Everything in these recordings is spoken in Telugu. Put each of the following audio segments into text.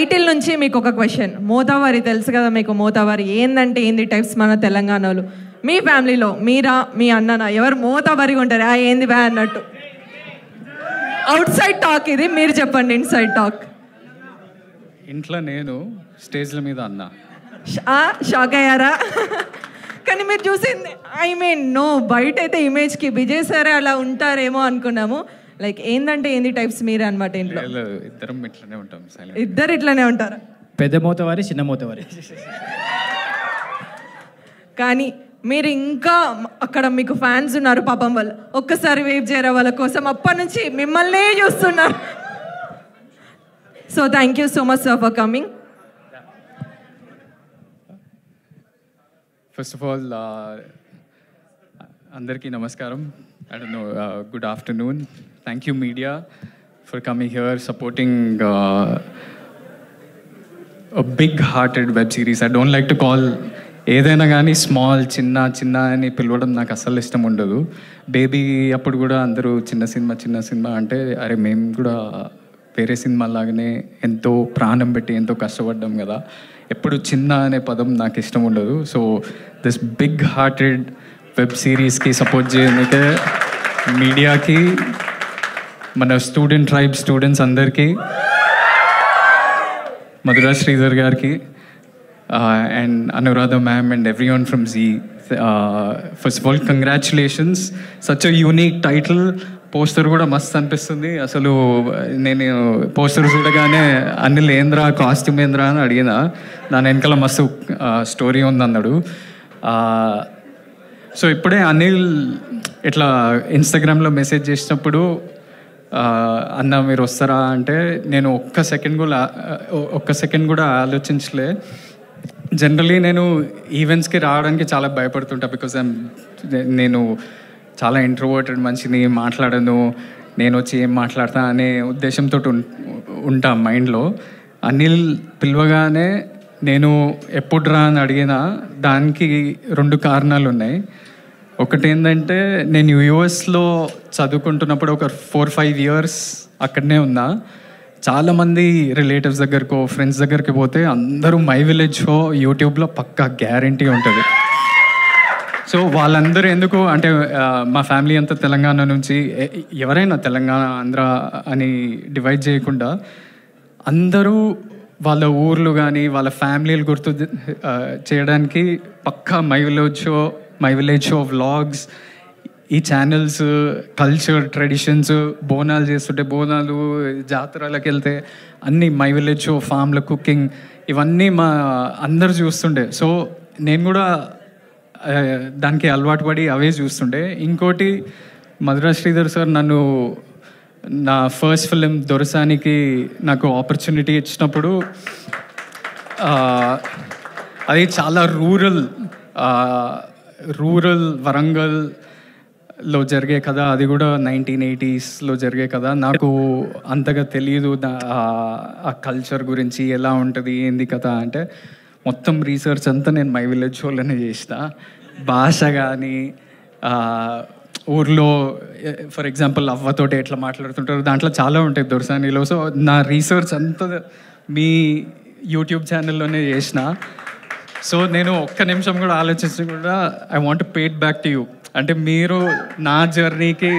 టైటిల్ నుంచి మీకు ఒక క్వశ్చన్. మోతావారి తెలుసు కదా మీకు, మోతావారి ఏందంటే ఏంది టైప్స్ మన తెలంగాణలో. మీ ఫ్యామిలీలో మీరా మీ అన్ననా ఎవరు మోతావారిగా ఉంటారు? ఏంది బ్యా అన్నట్టు. అవుట్ సైడ్ టాక్ ఇది, మీరు చెప్పండి ఇన్సైడ్ టాక్. ఇంట్లో నేను, స్టేజ్ల మీద అన్న. షాక్ అయ్యారా? కానీ మీరు చూసింది నో బయట అయితే ఇమేజ్కి విజయ్ సరే అలా ఉంటారేమో అనుకున్నాము. లైక్ ఏందంటే ఏంది టైప్స్ మీరే అనమాట ఇంట్లో? ఇద్దరం ఇట్లనే ఉంటాం. ఇద్దరు ఇట్లనే ఉంటారు. పెద్ద మోతవారి చిన్న మోతవారి. కానీ మీరు ఇంకా అక్కడ మీకు ఫ్యాన్స్ ఉన్నారు పాపం, వాళ్ళు ఒక్కసారి వేవ్ చేయరా వాళ్ళ కోసం, అప్పటి నుంచి మిమ్మల్నే చూస్తున్నారు. So thank you so much for coming. First of all అందరికీ నమస్కారం. I don't know, good afternoon. Thank you media for coming here, supporting a big-hearted web series. I don't like to call ఏదైనా కానీ స్మాల్ చిన్న అని పిలవడం నాకు అస్సలు ఇష్టం ఉండదు. బేబీ అప్పుడు కూడా అందరూ చిన్న సినిమా అంటే అరే మేము కూడా వేరే సినిమాలాగానే ఎంతో ప్రాణం పెట్టి ఎంతో కష్టపడ్డాం కదా, ఎప్పుడు చిన్న అనే పదం నాకు ఇష్టం ఉండదు. సో దిస్ బిగ్-హార్టెడ్ వెబ్ సిరీస్కి సపోర్ట్ చేయడానికే మీడియాకి, మన స్టూడెంట్స్ అందరికీ, మధురా శ్రీధర్ గారికి and Anuradha ma'am and everyone from Zee. First of all congratulations, such a unique title. Poster కూడా మస్త్ అనిపిస్తుంది. అసలు నేను పోస్టర్ చూడగానే అనిల్ ఏంద్రా కాస్ట్యూమ్ ఏంద్రా అని అడిగిన, దాని వెనకాల మస్తు స్టోరీ ఉందన్నాడు. సో ఇప్పుడే అనిల్ ఇట్లా ఇన్స్టాగ్రామ్లో మెసేజ్ చేసినప్పుడు అన్న మీరు వస్తారా అంటే నేను ఒక్క సెకండ్ కూడా ఆలోచించలే. జనరలీ నేను ఈవెంట్స్కి రావడానికి చాలా భయపడుతుంటా, బికాజ్ నేను చాలా ఇంట్రోవర్టెడ్ మనిషిని, మాట్లాడను, నేను వచ్చి ఏం మాట్లాడతా అనే ఉద్దేశంతో ఉంటా మైండ్లో. అనిల్ పిలవగానే నేను ఎప్పుడు రా అని అడిగినా దానికి 2 కారణాలు ఉన్నాయి. ఒకటి ఏంటంటే నేను యూఎస్లో చదువుకుంటున్నప్పుడు ఒక 4-5 ఇయర్స్ అక్కడనే ఉన్నా. చాలామంది రిలేటివ్స్ దగ్గరకో ఫ్రెండ్స్ దగ్గరికి పోతే అందరూ మై విలేజ్ షో యూట్యూబ్లో పక్కా గ్యారంటీ ఉంటుంది. సో వాళ్ళందరూ ఎందుకు అంటే మా ఫ్యామిలీ అంతా తెలంగాణ నుంచి, ఎవరైనా తెలంగాణ ఆంధ్ర అని డివైడ్ చేయకుండా అందరూ వాళ్ళ ఊర్లు కానీ వాళ్ళ ఫ్యామిలీలు గుర్తు చేయడానికి పక్కా మై విలేజ్ షో వ్లాగ్స్, ఈ ఛానల్స్, కల్చర్, ట్రెడిషన్స్, బోనాలు చేస్తుంటే బోనాలు, జాతరలకు వెళ్తే అన్నీ మై విలేజ్ షో, ఫామ్లో కుకింగ్, ఇవన్నీ మా అందరు చూస్తుండే. సో నేను కూడా దానికి అలవాటు పడి అవే చూస్తుండే. ఇంకోటి మధురా శ్రీధర్ సార్ నన్ను నా ఫస్ట్ ఫిలిం దొరసానికి నాకు ఆపర్చునిటీ ఇచ్చినప్పుడు అది చాలా రూరల్ వరంగల్లో జరిగే కదా, అది కూడా 1980s జరిగే కదా. నాకు అంతగా తెలియదు ఆ కల్చర్ గురించి, ఎలా ఉంటుంది ఏంది కదా అంటే మొత్తం రీసెర్చ్ అంతా నేను మై విలేజ్ షోలోనే చేసిన. భాష కానీ ఊర్లో ఫర్ ఎగ్జాంపుల్ అవ్వతోటి ఎట్లా మాట్లాడుతుంటారు దాంట్లో చాలా ఉంటాయి దొరసానిలో. సో నా రీసెర్చ్ అంతా మీ యూట్యూబ్ ఛానల్లోనే చేసిన. సో నేను ఒక్క నిమిషం కూడా ఆలోచించి కూడా I want pay it back to you. అంటే మీరు నా జర్నీకి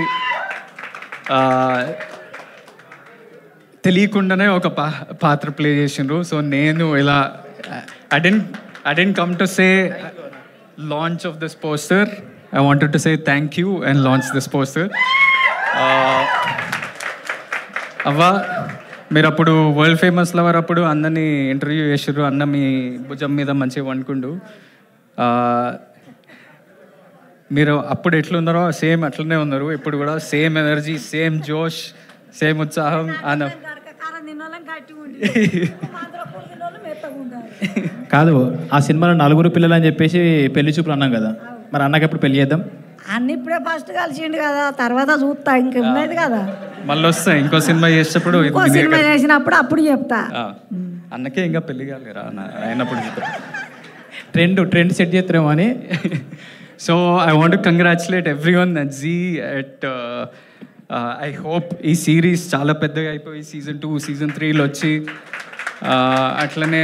తెలియకుండానే ఒక పాత్ర ప్లే చేసిండ్రు. సో నేను ఇలా I didn't come to say launch of this poster. I wanted to say thank you and launch this poster. అవ్వ మీరు అప్పుడు వరల్డ్ ఫేమస్ లవర్ అప్పుడు అన్నని ఇంటర్వ్యూ చేసారు. అన్న మీ భుజం మీద మంచిగా వండుకుండు. మీరు అప్పుడు ఎట్లున్నారో సేమ్ అట్లనే ఉన్నారు. ఇప్పుడు కూడా సేమ్ ఎనర్జీ, సేమ్ జోష్, సేమ్ ఉత్సాహం. అన్న కాదు, ఆ సినిమాలో 4 పిల్లలు అని చెప్పేసి పెళ్లి చూపులు అన్నాం కదా, మరి అన్నకి ఎప్పుడు పెళ్లి చేద్దాం? అన్ని ఇప్పుడే ఫస్ట్ కలిసిండు కదా, తర్వాత చూస్తా, ఇంకేమైంది కదా, మళ్ళీ వస్తా ఇంకో సినిమా చేసేటప్పుడు, ఇంకో సినిమా చేసినప్పుడు అప్పుడు చెప్తా. అన్నకే ఇంకా పెళ్లి కాలేరా అయినప్పుడు ట్రెండ్ సెట్ చేస్తారేమో అని. So I want to congratulate everyone at Zee at I hope ఈ సిరీస్ చాలా పెద్దగా అయిపోయి సీజన్ 2 సీజన్ 3లో వచ్చి అట్లనే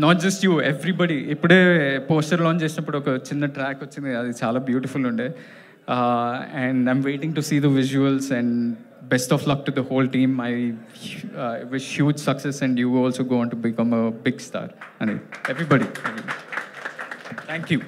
నాట్ జస్ట్ యూ, ఎవ్రీబడి. ఇప్పుడే పోస్టర్ లాంచ్ చేసినప్పుడు ఒక చిన్న ట్రాక్ వచ్చింది, అది చాలా బ్యూటిఫుల్ ఉండే. And I'm waiting to see the visuals and best of luck to the whole team. I wish huge success and you also go on to become a big star అని. Everybody, thank you.